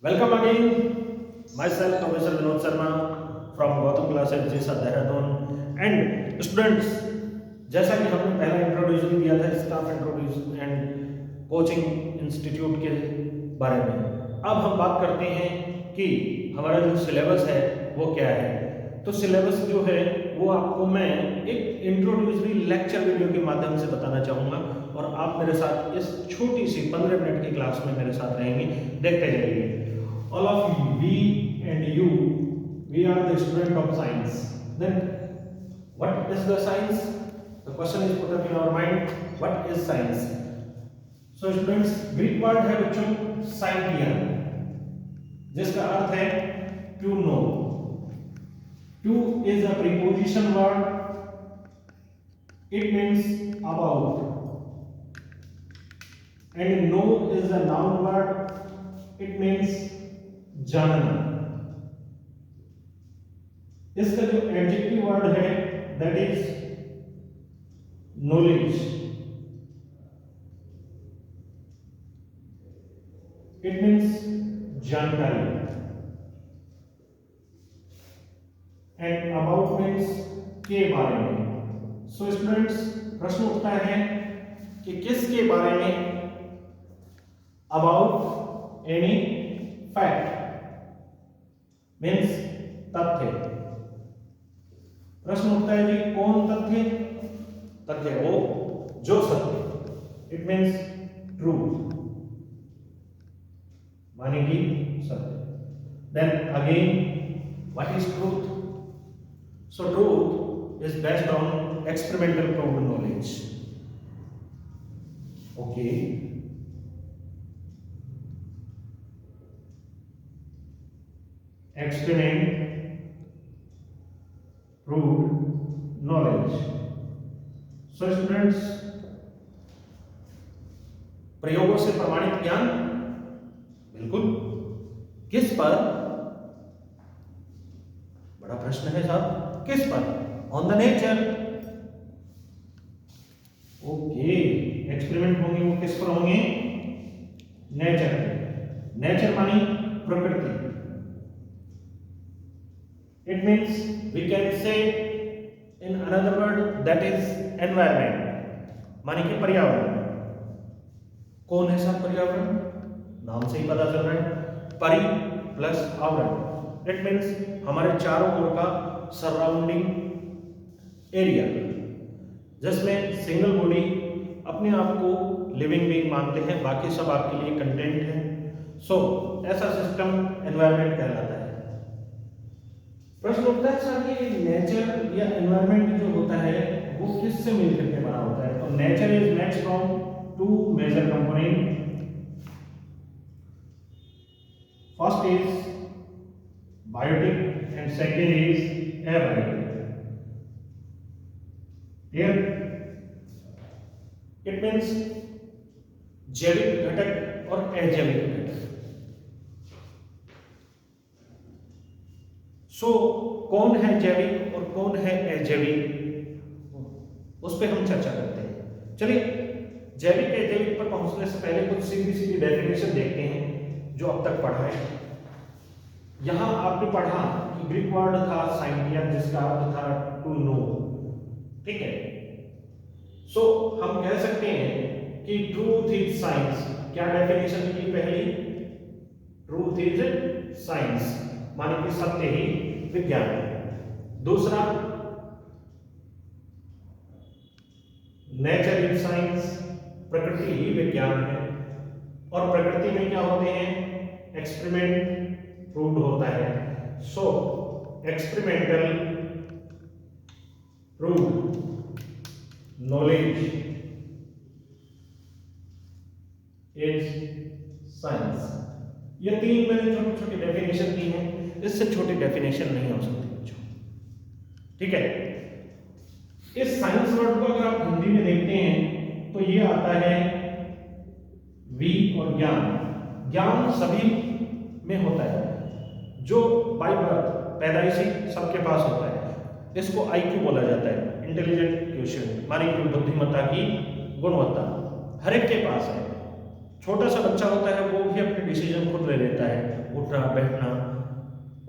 Welcome again, myself Professor Vinod Sharma from Gautam Classes JSA Dehradun and students. जैसा कि हमने पहला introduction दिया था staff introduction and coaching institute के बारे में, अब हम बात करते हैं कि हमारा जो सिलेबस है वो क्या है। तो सिलेबस जो है वो आपको मैं एक इंट्रोड्यूसरी लेक्चर वीडियो के माध्यम से बताना चाहूँगा और आप मेरे साथ इस छोटी सी 15 मिनट की क्लास में मेरे साथ रहेंगे, देखते जाइए। All of you, we and you, we are the student of science. Then, what is the science? The question is put up in our mind. What is science? So, students, Greek word है बच्चों scientian, जिसका अर्थ है to know. To is a preposition word. It means about. And know is a noun word. It means जानना। इसका जो adjective word है that is knowledge. It means जानकारी। And about means के बारे में। सो स्टूडेंट्स, प्रश्न उठता है कि किसके बारे में? अबाउट एनी फैक्ट मीन्स तथ्य। प्रश्न उठता है जी कौन तथ्य? तथ्य वो जो सत्य। इट मीन्स ट्रूथ, माने कि सत्य। Then again what is truth? So truth is based on experimental proved knowledge. Okay, experiment proved knowledge. So students, प्रयोगों से प्रमाणित ज्ञान, बिल्कुल। किस पर? बड़ा प्रश्न है साहब, किस पर? On the nature. Okay, experiment होंगे वो किस पर होंगे? नेचर। नेचर मानी प्रकृति। It means we can say in another word that is environment, माने कि पर्यावरण। कौन है सब पर्यावरण? नाम से ही पता चल रहा है, परि प्लस आवरण। इट मीन्स हमारे चारों ओर का सराउंडिंग एरिया, जिसमें सिंगल बॉडी अपने आप को लिविंग बीइंग मानते हैं, बाकी सब आपके लिए कंटेंट है। सो ऐसा सिस्टम एनवायरनमेंट कहलाता है। प्रश्न उठता है सर कि नेचर या एनवायरनमेंट जो होता है वो किससे मिलकर के बना होता है? तो nature is made from two major component. First is biotic and second is abiotic. Clear? It means जैविक घटक और अजैविक घटक। सो कौन है जैविक और कौन है अजैविक, उस पर हम चर्चा करते हैं। चलिए, जैविक अजैविक पर पहुंचने से पहले कुछ सीधी सीधी डेफिनेशन देखते हैं जो अब तक पढ़ा है। यहां आपने पढ़ा कि ग्रीक वर्ड था साइंटिया, जिसका अर्थ था टू नो। ठीक है, सो हम कह सकते हैं कि ट्रूथ इज साइंस। क्या डेफिनेशन की पहली? ट्रूथ इज साइंस, माने कि सत्य ही विज्ञान है। दूसरा, नेचर इज साइंस, प्रकृति ही विज्ञान है। और प्रकृति में क्या होते हैं? एक्सपेरिमेंट प्रूव्ड होता है। So experimental proved knowledge is science. ये तीन मैंने छोटी छोटी डेफिनेशन दी हैं, इससे छोटी डेफिनेशन नहीं हो सकती बच्चों। ठीक है, इस साइंस वर्ड को अगर आप हिंदी में देखते हैं तो ये आता है वी और ज्ञान। ज्ञान सभी में होता है, जो बाय बर्थ पैदाइशी सबके पास होता है। इसको आईक्यू बोला जाता है, इंटेलिजेंट क्वेश्चन, माने कि बुद्धिमत्ता की गुणवत्ता हर एक के पास है। छोटा सा बच्चा होता है वो भी अपने डिसीजन खुद ले लेता है, उठना बैठना,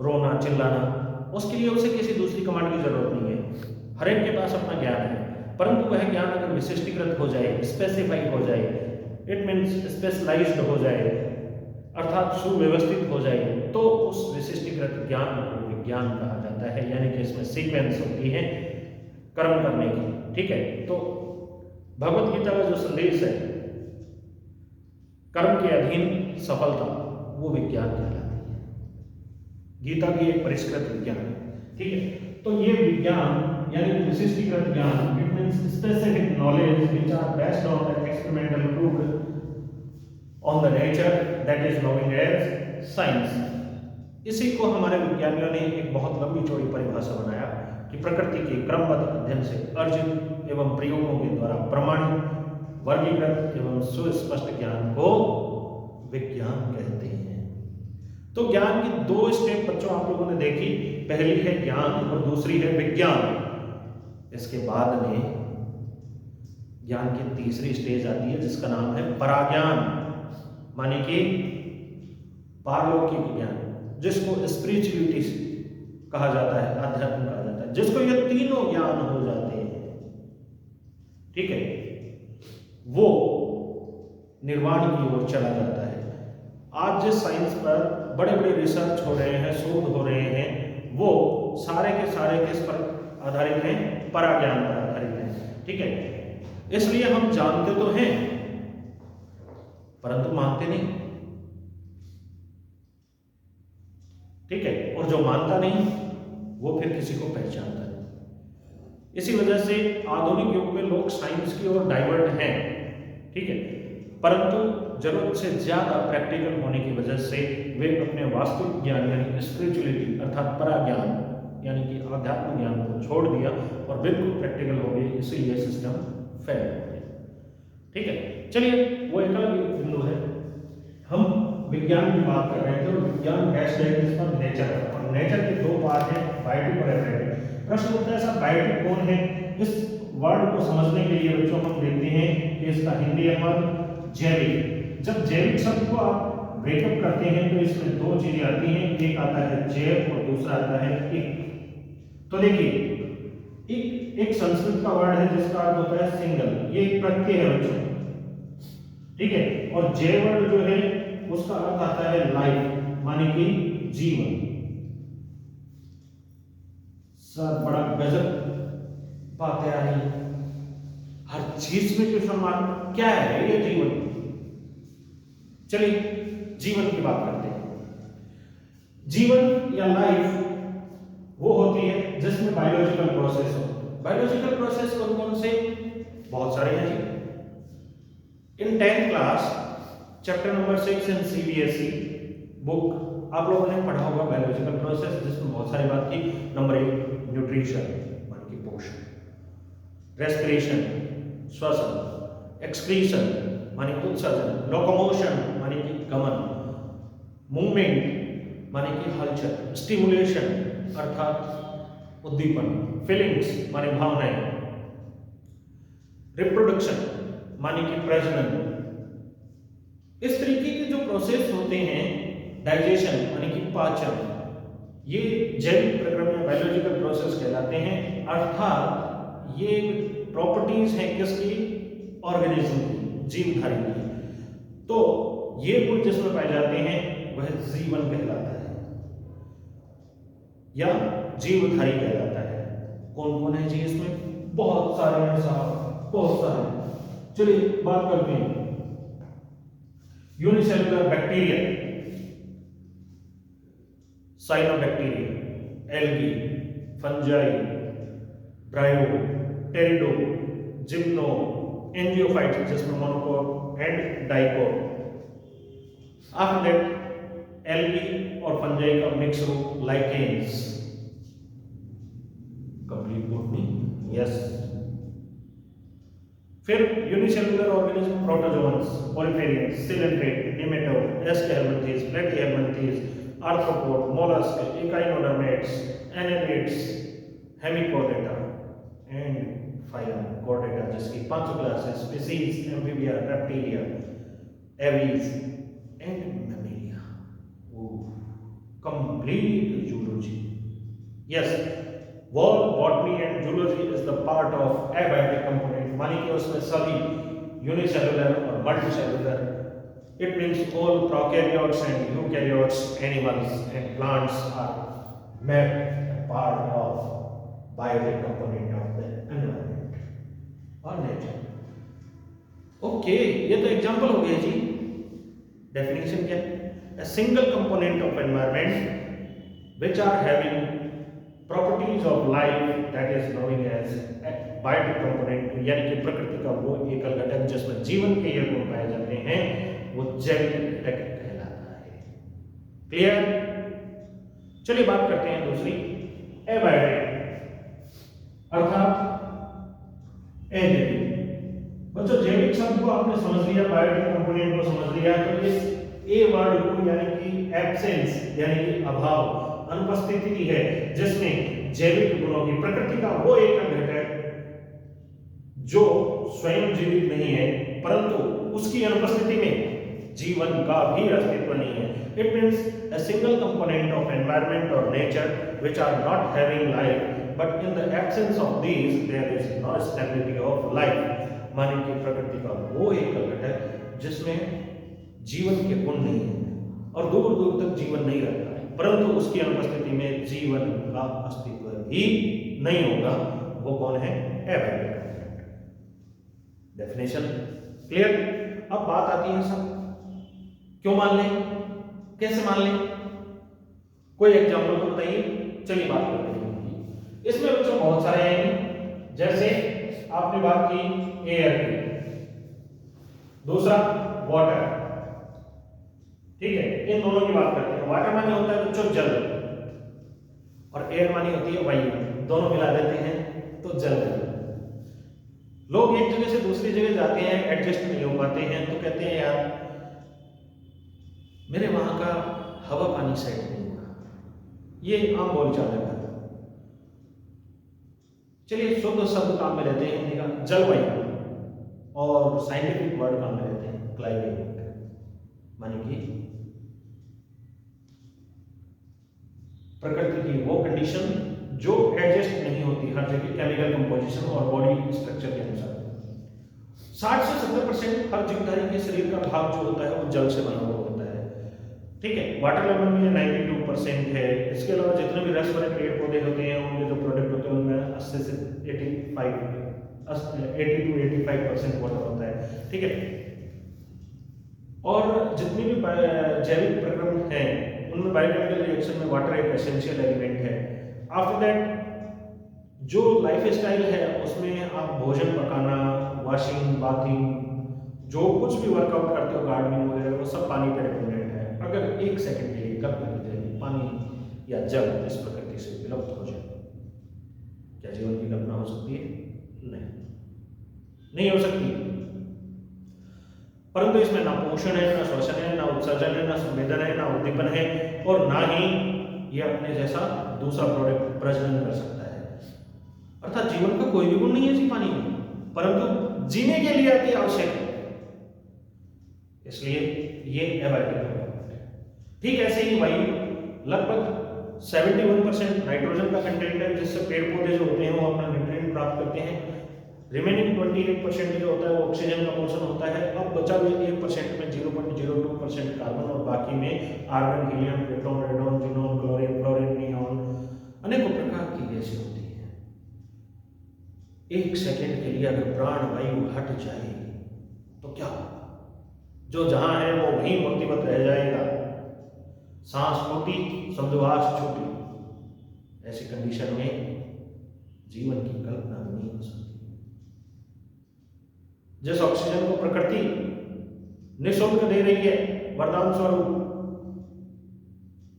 रोना चिल्लाना, उसके लिए उसे किसी दूसरी कमांड की जरूरत नहीं है। हर एक के पास अपना ज्ञान है, परंतु वह ज्ञान अगर विशिष्टीकृत हो जाए, स्पेसिफाई हो जाए, इट मीन्स स्पेशलाइज्ड हो जाए, अर्थात सुव्यवस्थित हो जाए, तो उस विशिष्टीकृत ज्ञान को विज्ञान कहा जाता है। यानी कि इसमें सीक्वेंस होती है कर्म करने की। ठीक है, तो भगवत गीता का जो संदेश है, कर्म के अधीन सफलता, वो विज्ञान कहलाती है। गीता की एक परिष्कृत विज्ञान है। ठीक है, तो ये विज्ञान यानी विशिष्टीकृत ज्ञान, it means specific knowledge which are based on the experimental proved on the nature that is knowing as science. इसी को हमारे विज्ञानियों ने एक बहुत लंबी चौड़ी परिभाषा बनाया कि प्रकृति के क्रमबद्ध अध्ययन से अर्जित एवं प्रयोगों के द्वारा प्रमाणित, वर्गीकृत एवं सुस्पष्ट ज्ञान को विज्ञान कहते हैं। तो ज्ञान की दो स्टेप बच्चों आप लोगों ने देखी, पहली है ज्ञान और दूसरी है विज्ञान। इसके बाद में ज्ञान की तीसरी स्टेज आती है जिसका नाम है पराज्ञान, माने कि पारलौकिक ज्ञान, जिसको स्पिरिचुअलिटी कहा जाता है, अध्यात्म कहा जाता है, जिसको ये तीनों ज्ञान हो जाते हैं। ठीक है, वो निर्वाण की ओर चला जाता है। आज जिस साइंस पर बड़े बड़े रिसर्च हो रहे हैं, शोध हो रहे हैं, वो सारे के सारे किस पर आधारित हैं? पराज्ञान पर आधारित हैं। ठीक है, इसलिए हम जानते तो हैं परंतु मानते नहीं। ठीक है, और जो मानता नहीं वो फिर किसी को पहचानता नहीं। इसी वजह से आधुनिक युग में लोग साइंस की ओर डाइवर्ट हैं। ठीक है, परंतु जरूरत से ज्यादा प्रैक्टिकल होने की वजह से वे अपने वास्तविक ज्ञान यानी स्पिरिचुअलिटी अर्थात पराज्ञान यानी कि आध्यात्मिक ज्ञान को छोड़ दिया और बिल्कुल प्रैक्टिकल हो गए, इसीलिए सिस्टम फेल हो गया। ठीक है, चलिए वो एक अलग बिंदु है। हम विज्ञान की बात कर रहे थे और विज्ञान बेस्ड है इस पर नेचर, और नेचर के दो पार्ट हैं, बायोटिक और एब्रेटिक। प्रश्न उठता है साहब बायोटिक कौन है? इस वर्ड को समझने के लिए बच्चों हम देखते हैं कि इसका हिंदी अनुवाद जैविक। जब जैविक शब्द को आप ब्रेकअप करते हैं तो इसमें दो चीजें आती हैं, एक आता है जैव और दूसरा आता है इक। तो देखिए एक संस्कृत का वर्ड है जिसका अर्थ होता है सिंगल, ये एक प्रत्यय है बच्चों। ठीक है, और जैव वर्ड जो है उसका अर्थ आता है लाइफ, माने कि जीवन। सर बड़ा गजब बातें आ रही है, हर चीज में क्वेश्चन मार्क, क्या है ये जीवन? चलिए जीवन की बात करते हैं। जीवन या लाइफ वो होती है जिसमें बायोलॉजिकल प्रोसेस हो। बायोलॉजिकल प्रोसेस कौन कौन से? बहुत सारे हैं जी। इन 10th क्लास चैप्टर नंबर 6 इन सीबीएसई बुक आप लोगों ने पढ़ा होगा बायोलॉजिकल प्रोसेस, जिसमें बहुत सारी बात की। नंबर 1 न्यूट्रिशन माने कि पोषण, रेस्पिरेशन श्वसन, एक्सक्रीशन माने उत्सर्जन, लोकोमोशन माने कि गमन, मूवमेंट माने कि हलचल, स्टिमुलेशन अर्थात उद्दीपन, फीलिंग्स माने भावनाएं, रिप्रोडक्शन माने कि प्रजनन। इस तरीके के जो प्रोसेस होते हैं, डाइजेशन माने कि पाचन, ये जैविक प्रक्रिया बायोलॉजिकल प्रोसेस कहलाते हैं। अर्थात ये प्रॉपर्टीज हैं किसकी? ऑर्गेनिज्म की, जीवधारी की। तो ये गुण जिसमें पाए जाते हैं वह जीवन कहलाता है या जीवधारी कहलाता है। कौन कौन है जी इसमें? बहुत सारे हैं साहब, बहुत सारे। चलिए बात करते हैं। Unicellular bacteria, cyanobacteria, algae, fungi, bryo, pterido, gymno, angiophytes जिसमें monocot and dicot. After that algae और फंजाई का मिक्स रूप लाइकेन्स। Complete botany, yes. फिर unicellular organism protozoans, poriferans, coelenterate, nematode, aschelminthes, platyhelminthes, arthropod, mollusc, echinoderms, annelids, hemichordata and phylum कोडेटा, जिसकी 5 classes species, amphibia, reptilia, aves and mammalia. Complete zoology. Yes, wall botany and zoology is the part of abiotic component. मानिए कि उसमें सभी unicellular और multicellular, it means all prokaryotes and eukaryotes, animals and plants are made a part of biotic component of the environment or nature. Okay, ये तो example हो गया जी। Definition क्या है? A single component of environment which are having properties of life that is known as a biotic component, यानी कि प्रकृति का वो एकल घटक जिसमें जीवन के ये गुण पाए जाते हैं, वो जैविक घटक कहलाता है। क्लियर? चलिए बात करते हैं दूसरी, एबायोटिक अर्थात अजैविक। बच्चों जैविक शब्द को आपने समझ लिया, बायोटिक कंपोनेंट को समझ लिया, तो इस ए वर्ड को यानी कि एब्सेंस यानी कि अभाव, अनुपस्थिति है जिसमें जैविक गुणों की, प्रकृति का वो एकल घटक जो स्वयं जीवित नहीं है परंतु उसकी अनुपस्थिति में जीवन का भी अस्तित्व नहीं है। It means a single component of environment और nature which are not having life, but in the absence of these there is no stability of life. माने कि प्रकृति का वो एकल घटक जिसमें जीवन के गुण नहीं है और दूर दूर तक जीवन नहीं रहता है, परंतु उसकी अनुपस्थिति में जीवन का अस्तित्व भी नहीं होगा। वो कौन है? Abiotic component. Definition clear? अब बात आती है सब क्यों मान लें, कैसे मान लें, कोई एग्जांपल तो बताइए। चलिए बात करते हैं। इसमें बच्चों बहुत सारे आएंगे, जैसे आपने बात की एयर की, दूसरा वाटर, ठीक है, इन दोनों की बात करते हैं। वाटर मानी होता है बच्चों जल और एयर मानी होती है वायु, दोनों मिला देते हैं तो जल। लोग एक जगह से दूसरी जगह जाते हैं, एडजस्ट नहीं हो पाते हैं, तो कहते हैं यार मेरे वहां का हवा पानी सेट नहीं हुआ। ये आम बोलचाल है। चलिए शुद्ध शब्द काम में लेते हैं हिंदी का जलवायु, और साइंटिफिक वर्ड काम में लेते हैं क्लाइमेट, माने कि प्रकृति की वो कंडीशन जो एडजस्ट नहीं होती हर जगह केमिकल कंपोजिशन और बॉडी स्ट्रक्चर के अनुसार। 60 से 70% हर जीवधारी के शरीर का भाग जो होता है वो जल से बना हुआ होता है, ठीक है। वाटर लेवल में 92% है। इसके अलावा जितने भी रस भरे पेड़ पौधे होते हैं, उनके जो प्रोडक्ट होते हैं उनमें 80 से 80 to 85% वाटर होता है, ठीक है। और जितनी भी जैविक प्रक्रम हैं उनमें बायोकेमिकल रिएक्शन में वाटर एक एसेंशियल एलिमेंट है। आफ्टर दैट जो लाइफ स्टाइल है उसमें आप भोजन पकाना, वॉशिंग, बाथिंग, जो कुछ भी वर्कआउट करते हो, गार्डनिंग वगैरह, वो सब पानी पर डिपेंडेंट है। अगर एक सेकंड के लिए कल्पना कीजिए पानी या जल इस प्रकृति से विलुप्त हो जाए, क्या जीवन की कल्पना हो सकती है? नहीं हो सकती। परंतु इसमें ना पोषण है, ना श्वसन है, ना उत्सर्जन है, ना संवेदन है, ना उद्दीपन है, और ना ही ये अपने जैसा दूसरा प्रोडक्ट प्रजनन कर सकता है। अर्थात जीवन का कोई भी गुण नहीं है इसी पानी में, परंतु जीने के लिए अति आवश्यक है, इसलिए ये एबायोटिक है। ठीक ऐसे ही वायु लगभग 71% नाइट्रोजन का कंटेंट है, जिससे पेड़ पौधे जो होते हैं वो अपना न्यूट्रिएंट प्राप्त करते हैं। रिमेनिंग 28% जो होता है वो ऑक्सीजन का पोर्शन होता है। अब बचा हुआ 1% में 0.02% कार्बन और बाकी में argon, helium, proton, radon, xenon, chlorine, fluorine, neon, अनेकों प्रकार की गैसें होती हैं। एक सेकंड के लिए अगर प्राण वायु हट जाए तो क्या होगा? जो जहां है वो वहीं मूर्तिवत रह जाएगा, सांस टूटी, श्वास छूटी। ऐसी कंडीशन में जीवन की कल्पना नहीं हो सकती। जिस ऑक्सीजन को प्रकृति निःशुल्क दे रही है वरदान स्वरूप,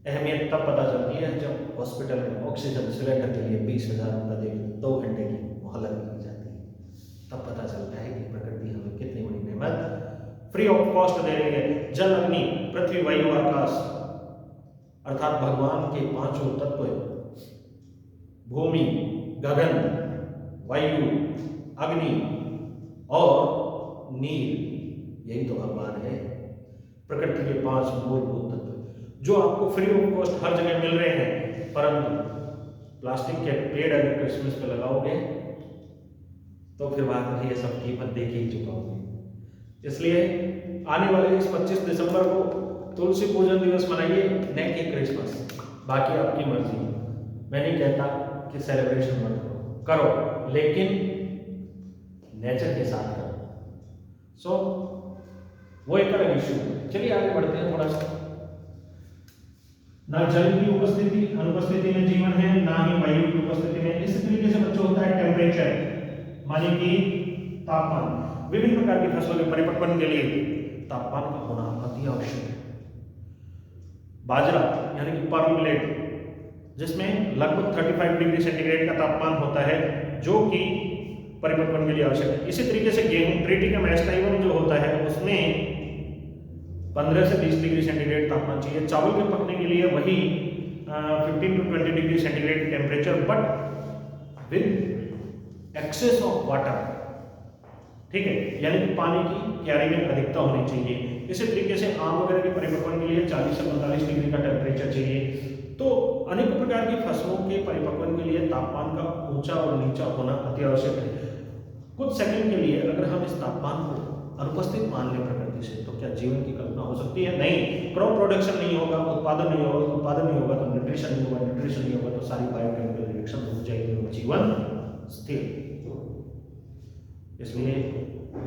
अहमियत तब पता चलती है जब हॉस्पिटल में ऑक्सीजन सिलेंडर के लिए 20,000 रुपये देकर 2 घंटे की मोहलत दी जाती है। तब पता चलता है कि प्रकृति हमें कितनी बड़ी नेमत फ्री ऑफ कॉस्ट दे रही है। जल, अग्नि, पृथ्वी, वायु, आकाश, अर्थात भगवान के 5 तत्व, भूमि, गगन, वायु, अग्नि और नीर, यही तो भगवान है। प्रकृति के 5 मूलभूत तत्व जो आपको फ्री ऑफ कॉस्ट हर जगह मिल रहे हैं, परंतु प्लास्टिक के पेड़ अगर क्रिसमस पे लगाओगे तो फिर बात ये सब कीमत दे के ही चुकाओगे। इसलिए आने वाले इस 25 दिसंबर को तुलसी पूजन दिवस मनाइए, न कि क्रिसमस। बाकी आपकी मर्जी, मैं नहीं कहता कि सेलिब्रेशन मत करो, लेकिन नेचर के साथ करो। सो वो एक अलग इश्यू है। चलिए आगे बढ़ते हैं थोड़ा सा। ना जल की उपस्थिति अनुपस्थिति में जीवन है, ना ही वायु की उपस्थिति में। इस तरीके से बच्चों होता है टेम्परेचर, माने कि तापमान। विभिन्न प्रकार की फसलों के परिपक्वन के लिए तापमान का होना अति आवश्यक है। बाजरा यानी कि पर्ल मिलेट, जिसमें लगभग 35 डिग्री सेंटीग्रेड का तापमान होता है, जो कि परिपक्वन के लिए आवश्यक है। इसी तरीके से गेहूं ट्रिटिकम एस्टाइवम जो होता है उसमें 15 से 20 डिग्री सेंटीग्रेड तापमान चाहिए। चावल के पकने के लिए वही 15 to 20 degree centigrade temperature, but with excess of water, ठीक है, यानी कि पानी की क्यारी में अधिकता होनी चाहिए। इसी तरीके से आम वगैरह के परिपक्वन के लिए 40 से 45 डिग्री का टेम्परेचर चाहिए। तो अनेक प्रकार की फसलों के परिपक्वन के लिए तापमान का ऊंचा और नीचा होना अति आवश्यक है। कुछ सेकंड के लिए अगर हम इस तापमान को अनुपस्थित मान लें प्रकृति से, तो क्या जीवन की कल्पना हो सकती है? नहीं। क्रॉप प्रोडक्शन नहीं होगा, उत्पादन नहीं होगा, उत्पादन नहीं होगा तो न्यूट्रिशन नहीं होगा, न्यूट्रिशन नहीं होगा तो सारी बायोकेमिकल रिएक्शन हो जाएगी और जीवन स्थिर। इसलिए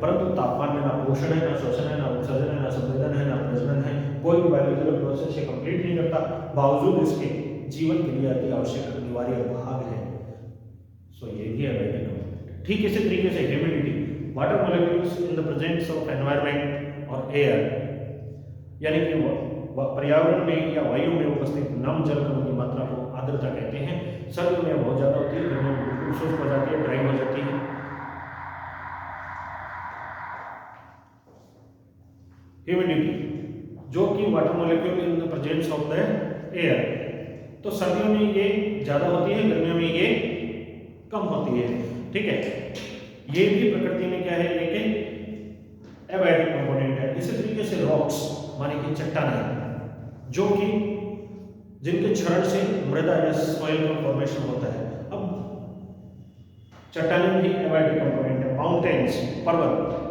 परंतु तापमान में ना पोषण है, ना शोषण है, ना उत्सर्जन है, ना संवेदन है, ना प्रजनन है, कोई भी बायोलॉजिकल प्रोसेस ये कंप्लीट नहीं करता, बावजूद इसके जीवन के लिए अति आवश्यक अनिवार्य भाग है। सो ये भी है बायोलॉजिकल। ठीक इसी तरीके से humidity, water molecules in the presence of environment और एयर, यानी कि पर्यावरण में या वायु में उपस्थित नम जल कणों की मात्रा को आर्द्रता कहते हैं। सर्दियों में बहुत ज्यादा होती है, गर्मियों में बिल्कुल शुष्क हो जाती है, ड्राई हो जाती है। ह्यूमिडिटी जो कि water molecule in the presence of the air, तो सर्दियों में ये ज्यादा होती है, गर्मियों में ये कम होती है, ठीक है। ये भी प्रकृति में क्या है, एक एबायोटिक कंपोनेंट है। इसी तरीके से रॉक्स माने कि चट्टानें, जो कि जिनके क्षरण से मृदा या सॉइल का फॉर्मेशन होता है। अब चट्टानें भी एबायोटिक कंपोनेंट है। माउंटेन्स, पर्वत,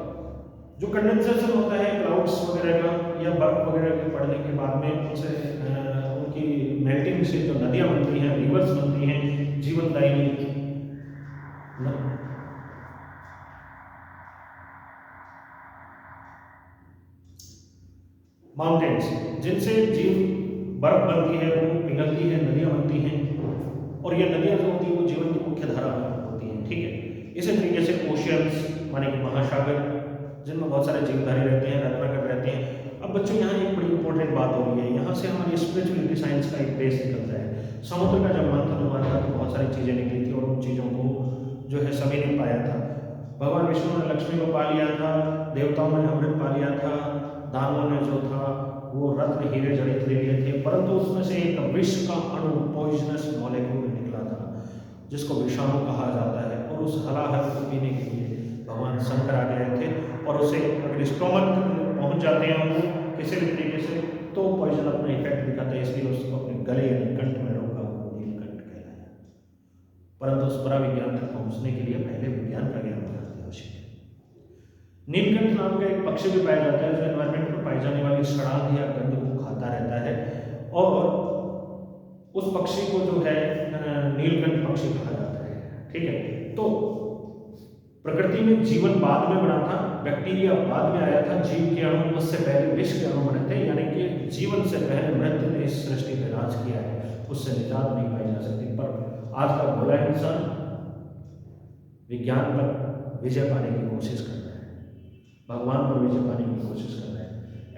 जो कंडेंसेशन होता है क्लाउड्स वगैरह का या बर्फ वगैरह के पड़ने के बाद में उनसे उनकी मेल्टिंग से जो नदियां बनती हैं, रिवर्स बनती हैं, जीवनदायिनी माउंटेन्स, जिनसे जीव बर्फ बनती है, वो पिघलती है, नदियां बनती हैं, और ये नदियां जो होती है वो जीवन की मुख्य धारा होती हैं, ठीक है। इसी तरीके से ओशियंस माने कि महासागर, जिनमें बहुत सारे जीवधारी रहते हैं, रत्नाकर रहते हैं। अब बच्चों यहाँ एक बड़ी इंपॉर्टेंट बात हो रही है, यहाँ से हमारी स्पिरिचुअलिटी साइंस का एक बेस निकलता है। समुद्र का जब मंथन हुआ था तो बहुत सारी चीजें निकली थी और उन चीजों को जो है सभी ने पाया था। भगवान विष्णु ने लक्ष्मी को पा लिया था, देवताओं ने अमृत पा लिया था, दानवों ने जो था वो रत्न हीरे जड़ित ले लिए थे, परंतु उसमें से एक विष का अणु, पॉइजनस मॉलिक्यूल निकला था जिसको विषाणु कहा जाता है, और उस हलाहल को पीने के लिए भगवान शंकर आ गए थे, और उसे अगर स्टोमक पहुंच जाते हैं वो किसी भी तरीके से, तो पॉइजन अपना इफेक्ट दिखाता है, इसलिए उसको अपने गले यानी कंठ में रोका, वो नीलकंठ कहलाया। परंतु उस परा विज्ञान तक पहुंचने के लिए पहले विज्ञान का ज्ञान होना आवश्यक है। नीलकंठ नाम का एक पक्षी भी पाया जाता है जो एनवायरमेंट में पाई जाने वाली सड़ांध या गंध को खाता रहता है, और उस पक्षी को जो है नीलकंठ पक्षी कहा जाता है, ठीक है। तो प्रकृति में जीवन बाद में बना था, बैक्टीरिया बाद में आया था, जीव के अणु उससे पहले विष के अणु बने थे, यानी कि जीवन से पहले मृत्यु ने इस सृष्टि पर राज किया है, उससे निजात नहीं पाई जा सकती। पर आज का भोला इंसान विज्ञान पर विजय पाने की कोशिश कर रहा है, भगवान पर विजय पाने की कोशिश कर रहा है।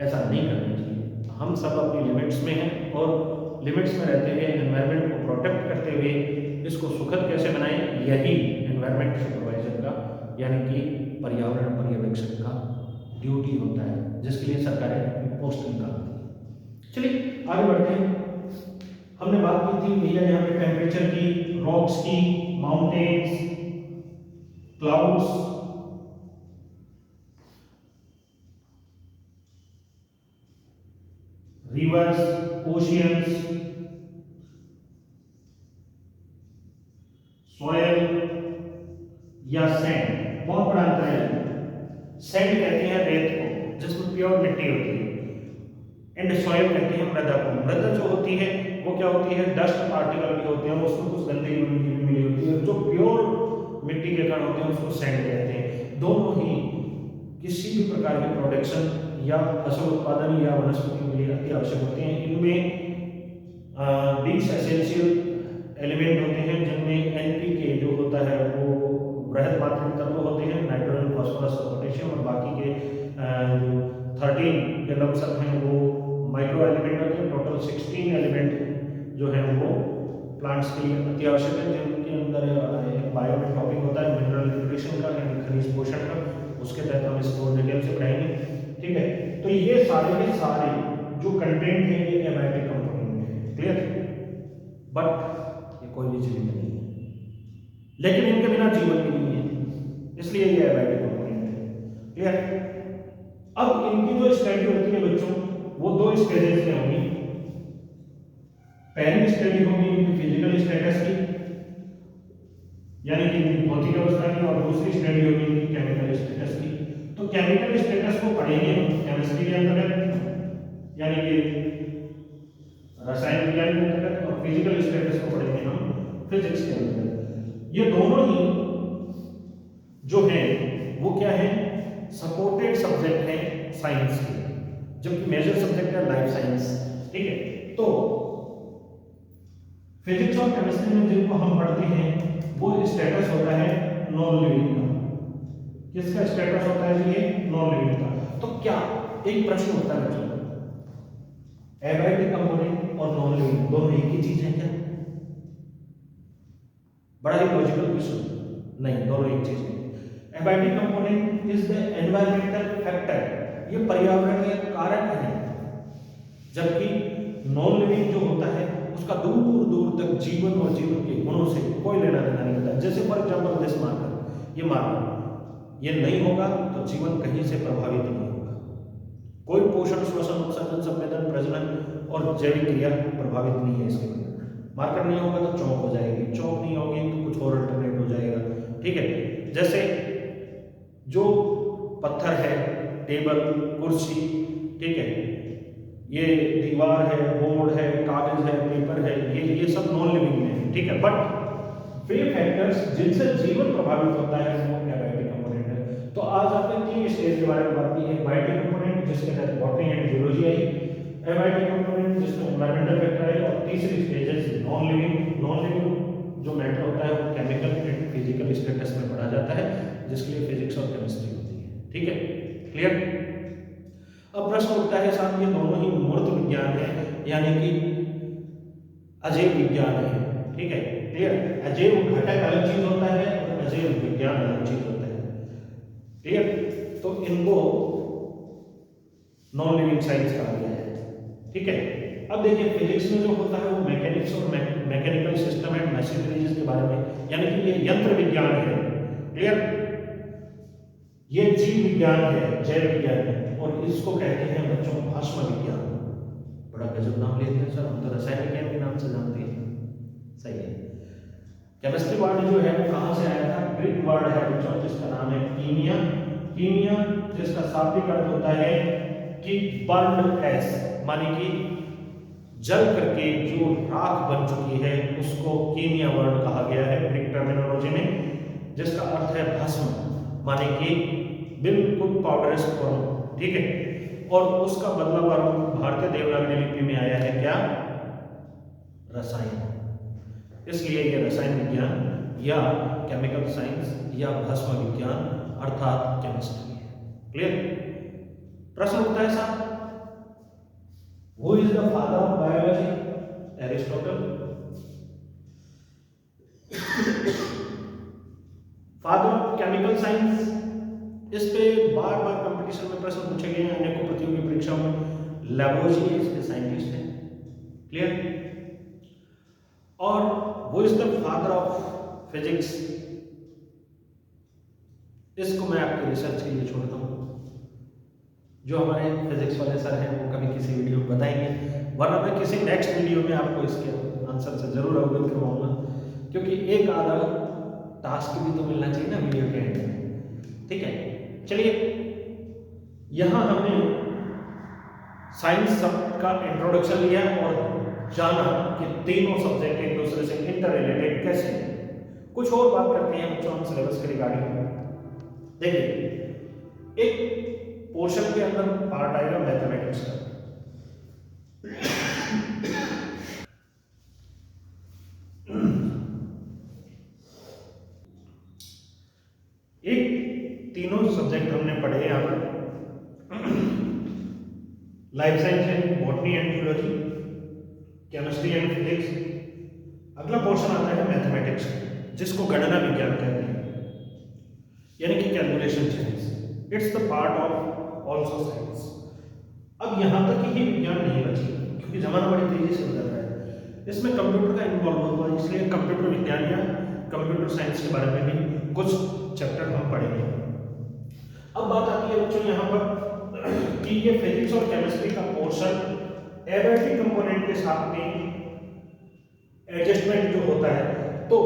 ऐसा नहीं करना चाहिए। हम सब अपनी लिमिट्स में हैं और लिमिट्स में रहते हुए एनवायरनमेंट को प्रोटेक्ट करते हुए इसको सुखद कैसे बनाएं, यही एनवायरनमेंट सुपरवाइजर का यानी कि पर्यावरण पर्यवेक्षक का ड्यूटी होता है, जिसके लिए सरकारें पोस्ट निकालती है। चलिए आगे बढ़ते हैं। हमने बात की थी भैया यहाँ पे टेम्परेचर की, रॉक्स की, mountains, clouds, reverse, oceans, soil या सैंड। बहुत बड़ा अंतर है। सैंड कहते हैं रेत को जिसमें प्योर मिट्टी होती है, एंड सॉइल कहते हैं मृदा को। मृदा जो होती है वो क्या होती है, डस्ट पार्टिकल भी होते हैं, उसमें कुछ गंदगी भी मिली होती है। जो प्योर मिट्टी के कण होते हैं उसको सैंड कहते हैं। दोनों ही किसी भी प्रकार के प्रोडक्शन या फसल उत्पादन या वनस्पतियों के लिए अति आवश्यक होते हैं। इनमें 20 एसेंशियल एलिमेंट होते हैं जिनमें एनपीके जो होता है वो बृहद मात्रिक तत्व होते हैं, नाइट्रोजन, फास्फोरस और पोटेशियम, और बाकी के जो 13 के लमसम हैं वो माइक्रो एलिमेंट होते हैं। टोटल 16 एलिमेंट जो है वो प्लांट्स के लिए अति आवश्यक है, जिनके अंदर एक बायो में टॉपिक होता है मिनरल न्यूट्रिशन का यानी खनिज पोषण का, उसके तहत हम इसको डिटेल से पढ़ाएंगे। ठीक है, तो ये सारे के सारे जो कंटेंट है ये एबायोटिक कंपोनेंट है। क्लियर? बट ये कोई भी चीज नहीं है, लेकिन इनके बिना जीवन भी नहीं है, इसलिए ये एबायोटिक कंपोनेंट है। क्लियर? अब इनकी जो स्टडी होती है बच्चों वो दो स्टेजेस में होगी। पहली स्टडी होगी इनकी फिजिकल स्टेटस की यानी कि इनकी भौतिक अवस्था की, और दूसरी स्टडी होगी इनकी केमिकल स्टेटस की। तो केमिकल स्टेटस को पढ़ेंगे हम केमिस्ट्री के अंतर्गत यानी कि रसायन विज्ञान के अंतर्गत, और फिजिकल स्टेटस को पढ़ेंगे हम फिजिक्स के अंतर्गत। ये दोनों ही जो है वो क्या है, सपोर्टेड सब्जेक्ट है साइंस के, जबकि मेजर सब्जेक्ट है लाइफ साइंस। ठीक है, तो फिजिक्स और केमिस्ट्री में जिनको हम पढ़ते हैं वो स्टेटस होता है नॉन लिविंग का। किसका स्टेटस होता है ये? नॉन लिविंग का। तो क्या एक प्रश्न उठता है बच्चों, एबायोटिक कंपोनेंट और नॉन लिविंग दोनों एक ही चीज है क्या? बड़ा ही लॉजिकल क्वेश्चन। नहीं, दोनों एक चीज है। Abiotic component is the environmental factor, ये पर्यावरणीय कारक है, जबकि नॉन लिविंग जो होता है उसका दूर दूर तक जीवन और जीवन के गुणों से कोई लेना देना नहीं होता। जैसे फॉर एग्जाम्पल दिस मार्कर, ये मार्कर ये नहीं होगा तो जीवन कहीं से प्रभावित नहीं होगा। कोई पोषण, श्वसन, उत्सर्जन, संवेदन, प्रजनन और जैविक क्रिया प्रभावित नहीं है इसके बिना। मार्कर नहीं होगा तो चौक हो जाएगी, चौक नहीं होगी तो कुछ और अल्टरनेट हो जाएगा। ठीक है, जैसे जो पत्थर है, टेबल, कुर्सी, ठीक है, ये दीवार है, बोर्ड है, कागज है, पेपर है, ये सब नॉन लिविंग में है। ठीक है, बट वे फैक्टर्स जिनसे जीवन प्रभावित होता है वो एबायोटिक कंपोनेंट है। तो आज आपने तीन स्टेज के बारे में बात की है। बायोटिक कंपोनेंट जिसके तहत botany and geology I, abiotic component जिसमें एनवायरमेंटल फैक्टर है, और तीसरी स्टेज है नॉन लिविंग। नॉन लिविंग जो मैटर होता है वो केमिकल एंड फिजिकल स्टेटस में पढ़ा जाता है, जिसके लिए फिजिक्स और केमिस्ट्री होती है। ठीक है, क्लियर? अब प्रश्न उठता है साहब ये दोनों ही मूर्त विज्ञान है यानी कि अजैव विज्ञान है। ठीक है, क्लियर? अजैव घटक अलग चीज होता है और अजैव विज्ञान अलग चीज होता है। क्लियर? तो इनको नॉन लिविंग साइंस कहा गया है। ठीक है, अब देखिए फिजिक्स में जो होता है वो मैकेनिक्स और मैकेनिकल सिस्टम एंड मशीनरीज के बारे में, यानी कि ये यंत्र विज्ञान है। क्लियर? ये जीव विज्ञान है, जैव विज्ञान है, और इसको कहते हैं बच्चों भस्म विज्ञान। बड़ा गजब नाम लेते हैं सर, हम तो रसायन विज्ञान के नाम से जानते हैं। सही है। केमिस्ट्री वर्ड जो है वो कहाँ से आया था? ग्रीक वर्ड है बच्चों जिसका नाम है कीमिया। कीमिया जिसका शाब्दिक अर्थ होता है कि बर्न्ड एस, माने कि जल करके जो राख बन चुकी है उसको कीमिया वर्ड कहा गया है ग्रीक टर्मिनोलॉजी में, जिसका अर्थ है भस्म, माने कि बिल्कुल पाउडरस फॉर्म। ठीक है, और उसका बदला रूप भारतीय देवनागरी लिपि में आया है क्या? रसायन। इसलिए यह रसायन विज्ञान या केमिकल साइंस या भस्म विज्ञान अर्थात केमिस्ट्री है। क्लियर? प्रश्न उठता है साहब, who is the father of biology? Aristotle. Father of chemical science, इस पे बार बार कंपटीशन में प्रश्न पूछे गए हैं अनेकों प्रतियोगी परीक्षाओं में। लैवोजिए इसके साइंटिस्ट हैं। क्लियर? और वो is the father of physics, इसको मैं आपके रिसर्च के लिए छोड़ता हूं। जो हमारे फिजिक्स वाले सर हैं वो कभी किसी वीडियो में बताएंगे, वरना मैं किसी नेक्स्ट वीडियो में आपको इसके आंसर से जरूर अवगत करवाऊंगा, क्योंकि एक आधा टास्क भी तो मिलना चाहिए ना वीडियो के एंड में। ठीक है, चलिए यहाँ हमने साइंस शब्द का इंट्रोडक्शन लिया और जाना कि तीनों सब्जेक्ट एक दूसरे से इंटर रिलेटेड कैसे हैं। कुछ और बात करते हैं बच्चों हम सिलेबस के रिगार्डिंग। देखिए एक पोर्शन के अंदर पार्ट आएगा मैथमेटिक्स का। एक तीनों सब्जेक्ट हमने पढ़े यहाँ पर, life science and botany and zoology, chemistry and physics. अगला पोर्शन आता है मैथमेटिक्स, जिसको गणना विज्ञान कहते हैं, यानी कि calculation science. It's the part of also science. अब यहाँ तक ही विज्ञान नहीं बची, क्योंकि जमाना बड़ी तेजी से बदल रहा है। इसमें कंप्यूटर का इन्वॉल्व हुआ, इसलिए कंप्यूटर विज्ञान या कंप्यूटर साइंस के बारे में भी कुछ चैप्टर हम पढ़ेंगे। अब बात आती है बच्चों यहाँ पर कि ये फिजिक्स और केमिस्ट्री का पोर्शन एवरेटिव कंपोनेंट के साथ में एडजस्टमेंट जो होता है, तो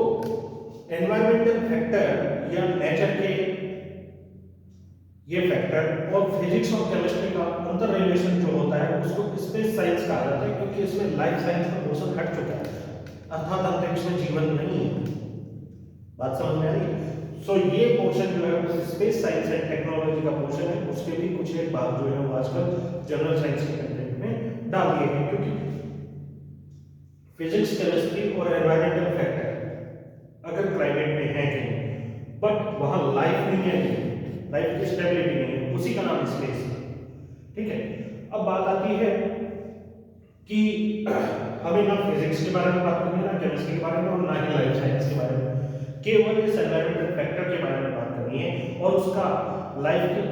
एनवायरमेंटल फैक्टर या नेचर के ये फैक्टर और फिजिक्स और केमिस्ट्री का अंतर रिलेशन जो होता है उसको स्पेस साइंस कहा जाता है, क्योंकि इसमें लाइफ साइंस का पोर्शन हट चुका है, अर्थात अंतरिक्ष में जीवन नहीं है। बात समझ में आ रही है? सो ये पोर्शन जो है वो स्पेस साइंस एंड टेक्नोलॉजी का पोर्शन है, उसके भी कुछ एक बात जो है वो आजकल जनरल साइंस के कंटेंट में डाल दिए गए, क्योंकि फिजिक्स केमिस्ट्री और एनवायरमेंटल फैक्टर अगर क्लाइमेट में है कहीं, बट वहां लाइफ नहीं है, लाइफ की स्टेबिलिटी नहीं है, उसी का नाम स्पेस है। ठीक है, अब बात आती है कि हमें ना फिजिक्स के बारे में बात करनी है, ना केमिस्ट्री के बारे में, और ना ही लाइफ साइंस के बारे में, केवल इस एनवायरमेंटल फैक्टर के बारे में बात करनी है और उसका लाइफ की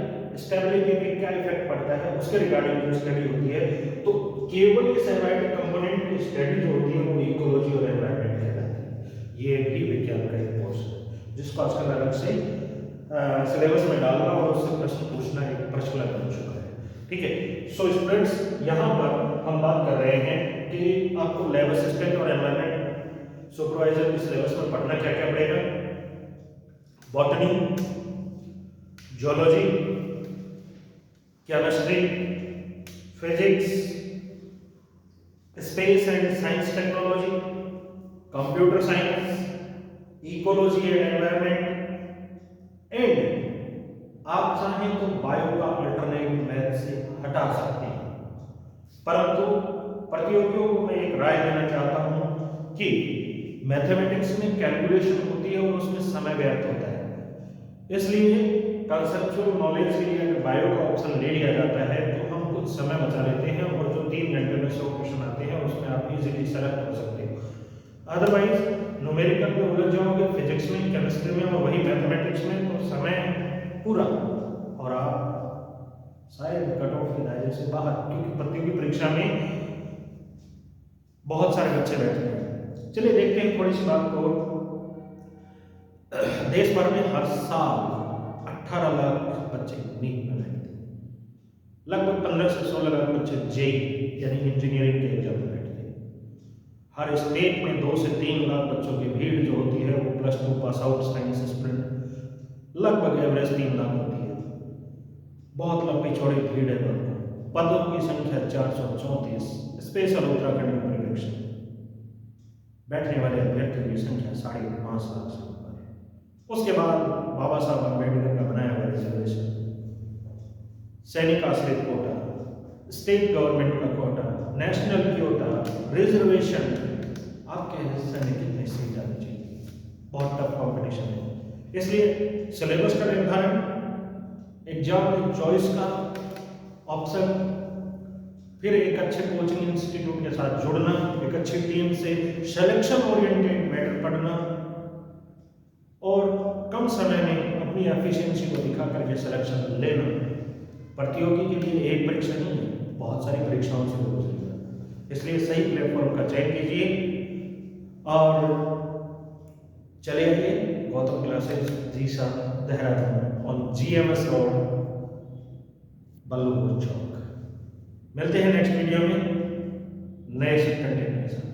स्टेबिलिटी पे क्या इफेक्ट पड़ता है उसके रिगार्डिंग जो स्टडी होती है। तो केवल इस एनवायरमेंटल कंपोनेंट की स्टडी जो होती है वो इकोलॉजी और एनवायरमेंट कहलाती है। ये भी विज्ञान का एक पोर्शन है, जिसको आजकल अलग से सिलेबस में डालना और उससे प्रश्न पूछना एक प्रचलन बन चुका है। ठीक है, सो स्टूडेंट्स यहाँ पर हम बात कर रहे हैं कि आपको लैब असिस्टेंट और एनवायरमेंट सुपरवाइजर की सिलेबस में पढ़ना क्या क्या पड़ेगा। Botany, geology, chemistry, physics, space and science technology, computer science, ecology and environment, and आप चाहें तो बायो का अल्टरनेट मैथ से हटा सकते हैं। परंतु प्रतियोगियों को मैं एक राय देना चाहता हूं कि मैथमेटिक्स में कैलकुलेशन होती है और उसमें समय व्यर्थ होता है, इसलिए कंसेप्चुअल नॉलेज के लिए अगर बायो का ऑप्शन ले लिया जाता है तो हम कुछ समय बचा लेते हैं और जो 3 घंटे में 100 क्वेश्चन आते हैं उसमें आप इजीली सेलेक्ट कर सकते हो। अदरवाइज न्यूमेरिकल में उलझ जाओगे, फिजिक्स में, केमिस्ट्री में और वही मैथमेटिक्स में, तो समय पूरा और आप शायद कट ऑफ के दायरे से बाहर, क्योंकि प्रतियोगी परीक्षा में बहुत सारे बच्चे बैठे हैं। चलिए देखते हैं थोड़ी सी बात को। देश भर में हर साल 18 लाख बच्चे नीट में बैठते हैं, लगभग 15 से 16 लाख बच्चे जेईई यानी इंजीनियरिंग के एग्जाम में बैठते हैं। हर स्टेट में 2 से 3 लाख बच्चों की भीड़ जो होती है वो +2 पास आउट साइंस स्टूडेंट, लगभग एवरेज 3 लाख होती है। बहुत लंबी चौड़ी भीड़ है। पदों की संख्या 434, स्पेशल उत्तराखंड में प्रिपरेशन बैठने वाले अभ्यर्थियों की संख्या 5.5 लाख से ऊपर है। उसके बाद बाबा साहब अम्बेडकर का बनाया हुआ रिजर्वेशन, सैनिक आश्रित कोटा, स्टेट गवर्नमेंट का कोटा, नेशनल कोटा, रिजर्वेशन, आपके हिस्से में कितनी सीट आनी चाहिए, बहुत टफ कंपटीशन है। इसलिए सिलेबस का निर्धारण, एग्जाम में चॉइस का ऑप्शन, फिर एक अच्छे कोचिंग इंस्टीट्यूट के साथ जुड़ना, एक अच्छी टीम से सिलेक्शन ओरिएंटेड मैटर पढ़ना और कम समय में अपनी एफिशिएंसी को दिखा करके सिलेक्शन लेना। प्रतियोगी के लिए एक परीक्षा नहीं है, बहुत सारी परीक्षाओं से गुजरेगा, इसलिए सही प्लेटफॉर्म का चयन कीजिए। और चले आइए गौतम क्लासेस जीसा देहरादून ऑन GMS रोड, बल्लभपुर चौक। मिलते हैं नेक्स्ट वीडियो में नए कंटेंट के साथ।